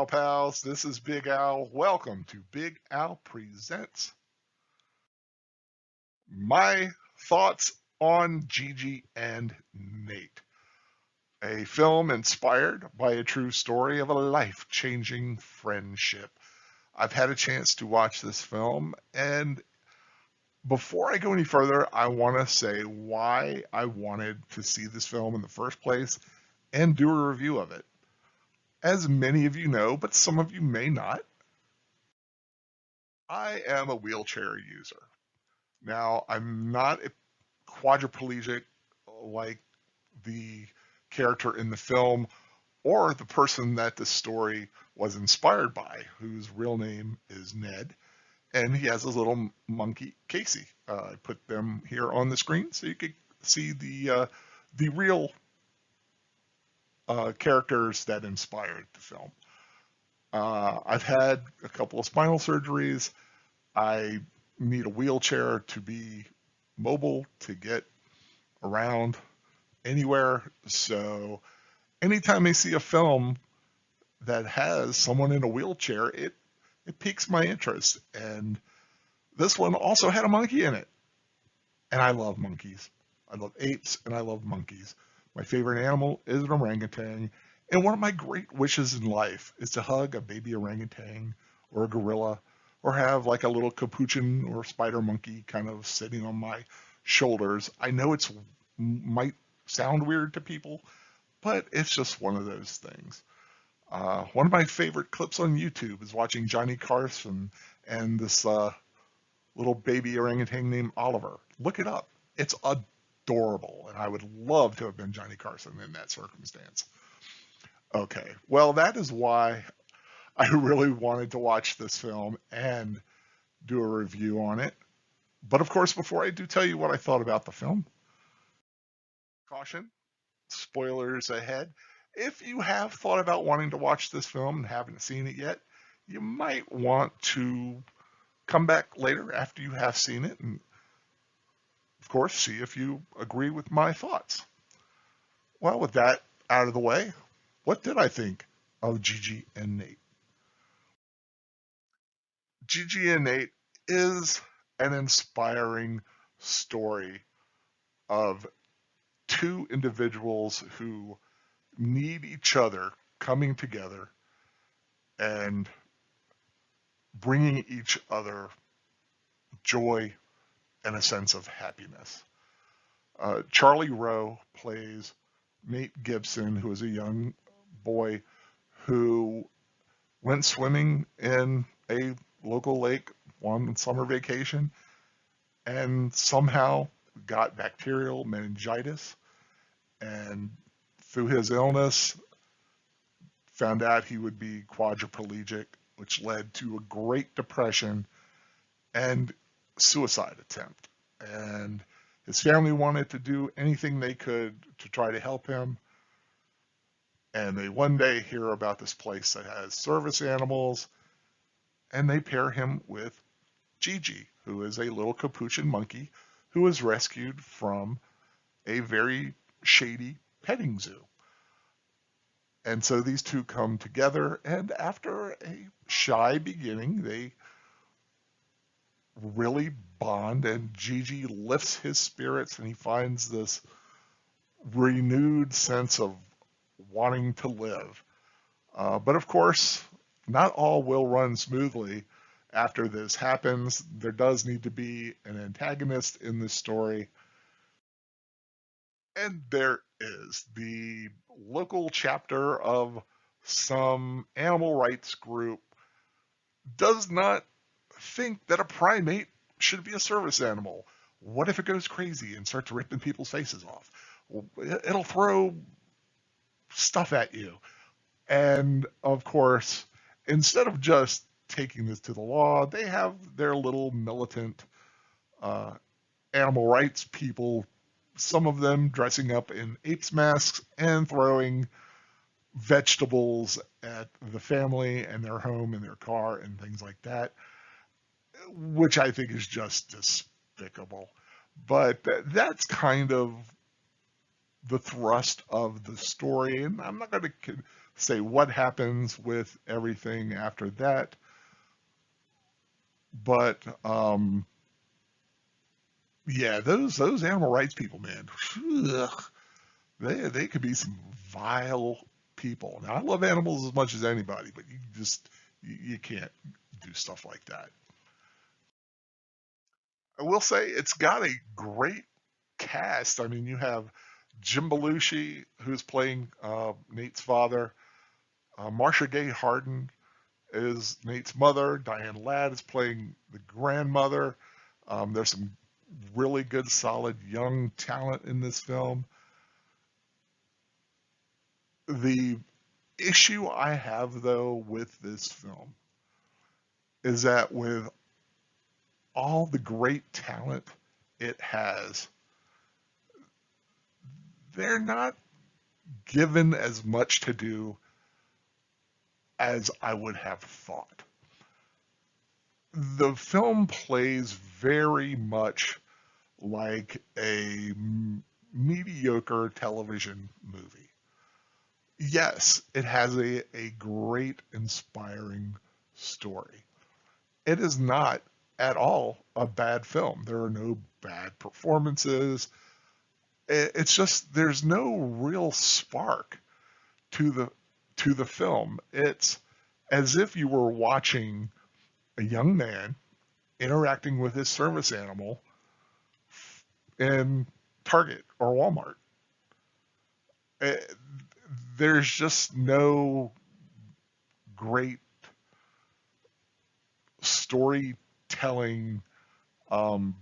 Al Pals. This is Big Al. Welcome to Big Al Presents my thoughts on Gigi and Nate, a film inspired by a true story of a life-changing friendship. I've had a chance to watch this film, and before I go any further, I want to say why I wanted to see this film in the first place and do a review of it. As many of you know, but some of you may not, I am a wheelchair user. Now, I'm not a quadriplegic like the character in the film or the person that the story was inspired by, whose real name is Ned, and he has his little monkey, Casey. I put them here on the screen so you could see the real characters that inspired the film. I've had a couple of spinal surgeries. I need a wheelchair to be mobile, to get around anywhere. So anytime I see a film that has someone in a wheelchair, it piques my interest. And this one also had a monkey in it. And I love monkeys. I love apes and I love monkeys. My favorite animal is an orangutan. And one of my great wishes in life is to hug a baby orangutan or a gorilla or have like a little capuchin or spider monkey kind of sitting on my shoulders. I know it's might sound weird to people, but it's just one of those things. One of my favorite clips on YouTube is watching Johnny Carson and this little baby orangutan named Oliver. Look it up. It's adorable, and I would love to have been Johnny Carson in that circumstance. Okay, well, that is why I really wanted to watch this film and do a review on it. But of course, before I do tell you what I thought about the film, caution, spoilers ahead. If you have thought about wanting to watch this film and haven't seen it yet, you might want to come back later after you have seen it and, of course, see if you agree with my thoughts. Well, with that out of the way, what did I think of Gigi and Nate? Gigi and Nate is an inspiring story of two individuals who need each other coming together and bringing each other joy and a sense of happiness. Charlie Rowe plays Nate Gibson, who is a young boy who went swimming in a local lake on summer vacation and somehow got bacterial meningitis, and through his illness found out he would be quadriplegic, which led to a Great Depression and suicide attempt. And his family wanted to do anything they could to try to help him. And they one day hear about this place that has service animals, and they pair him with Gigi, who is a little capuchin monkey who was rescued from a very shady petting zoo. And so these two come together, and after a shy beginning, they really bond, and Gigi lifts his spirits, and he finds this renewed sense of wanting to live. But of course, not all will run smoothly after this happens. There does need to be an antagonist in this story. And there is. The local chapter of some animal rights group does not think that a primate should be a service animal. What if it goes crazy and starts ripping people's faces off? It'll throw stuff at you. And of course, instead of just taking this to the law, they have their little militant animal rights people, some of them dressing up in apes masks and throwing vegetables at the family and their home and their car and things like that, which I think is just despicable. But that's kind of the thrust of the story, and I'm not going to say what happens with everything after that, but yeah, those animal rights people, man, ugh, they could be some vile people. Now I love animals as much as anybody, but you can't do stuff like that. I will say it's got a great cast. I mean, you have Jim Belushi, who's playing Nate's father. Marsha Gay Harden is Nate's mother. Diane Ladd is playing the grandmother. There's some really good, solid young talent in this film. The issue I have, though, with this film is that with all the great talent it has, they're not given as much to do as I would have thought. The film plays very much like a mediocre television movie. Yes, it has a great, inspiring story. It is not at all a bad film. There are no bad performances. It's just there's no real spark to the film. It's as if you were watching a young man interacting with his service animal in Target or Walmart. Eh, There's just no great storytelling um,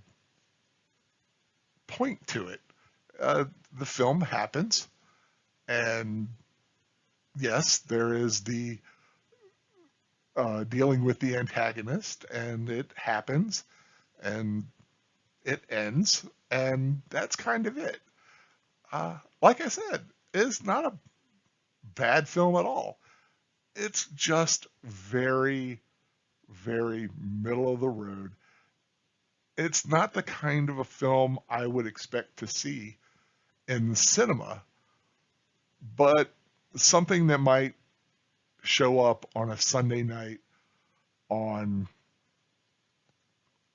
point to it. The film happens, and yes, there is the dealing with the antagonist, and it happens, and it ends, and that's kind of it. Like I said, it's not a bad film at all. It's just very, very middle of the road. It's not the kind of a film I would expect to see in cinema, but something that might show up on a Sunday night on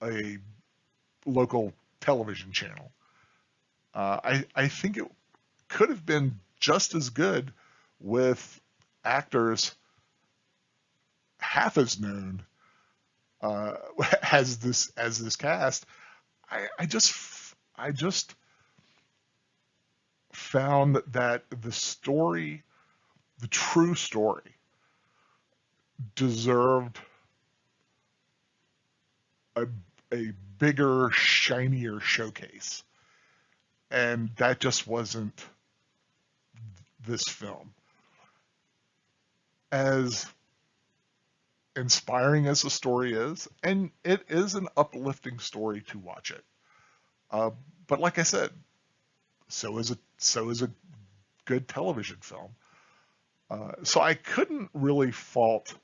a local television channel. I think it could have been just as good with actors half as known uh, as this cast. I just found that the story, the true story, deserved a a bigger, shinier showcase, and that just wasn't this film. As inspiring as the story is, and it is an uplifting story to watch it. Uh, but like I said, so is a good television film. So I couldn't really fault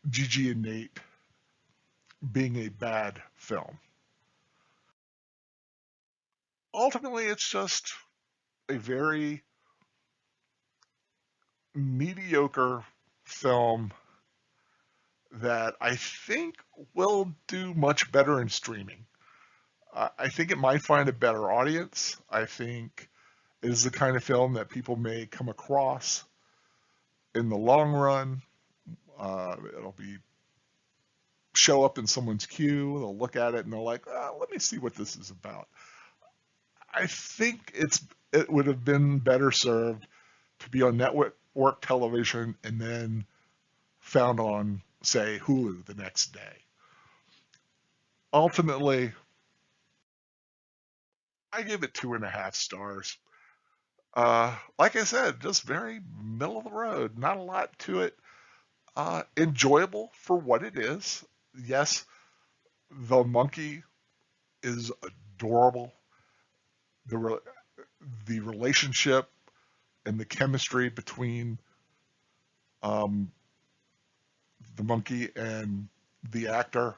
Gigi and Nate being a bad film. Ultimately, it's just a very mediocre film that I think will do much better in streaming. I think it might find a better audience. I think it is the kind of film that people may come across in the long run. It'll be show up in someone's queue. They'll look at it and they're like, "Let me see what this is about." I think it would have been better served to be on network television and then found on, say, Hulu the next day. Ultimately, I give it 2.5 stars. Like I said, just very middle of the road. Not a lot to it. Enjoyable for what it is. Yes, the monkey is adorable. The re- the relationship and the chemistry between um, the monkey and the actor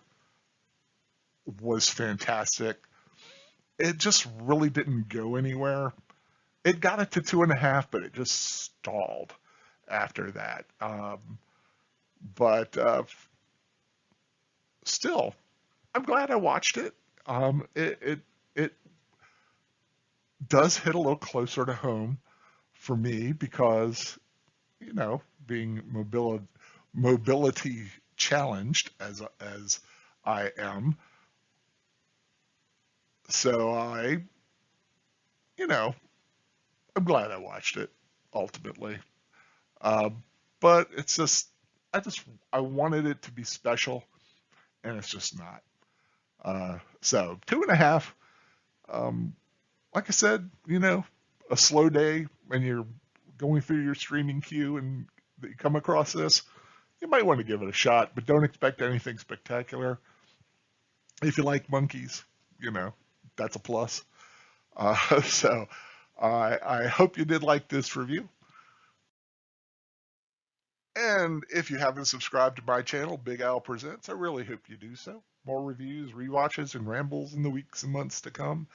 was fantastic. It just really didn't go anywhere. it got it to 2.5, but it just stalled after that. But still, I'm glad I watched it. It does hit a little closer to home for me because, you know, being mobility challenged as I am, so you know, I'm glad I watched it ultimately. Uh, but it's just, I just, I wanted it to be special, and it's just not. So 2.5. Um, like I said, you know, a slow day when you're going through your streaming queue and you come across this, you might want to give it a shot, but don't expect anything spectacular. If you like monkeys, you know, that's a plus. So I hope you did like this review. And if you haven't subscribed to my channel, Big Al Presents, I really hope you do so. More reviews, rewatches, and rambles in the weeks and months to come.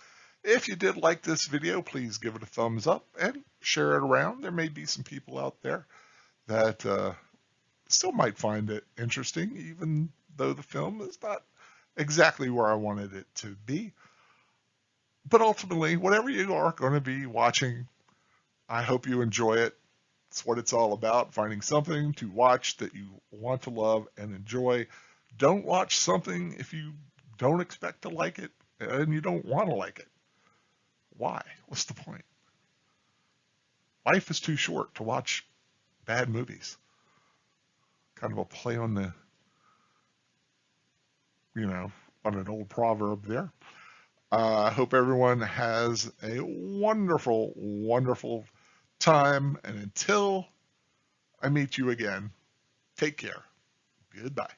If you did like this video, please give it a thumbs up and share it around. There may be some people out there that still might find it interesting, even though the film is not exactly where I wanted it to be. But ultimately, whatever you are going to be watching, I hope you enjoy it. It's what it's all about, finding something to watch that you want to love and enjoy. Don't watch something if you don't expect to like it and you don't want to like it. Why? What's the point? Life is too short to watch bad movies. Kind of a play on the, you know, on an old proverb there. I hope everyone has a wonderful, wonderful time. And until I meet you again, take care. Goodbye.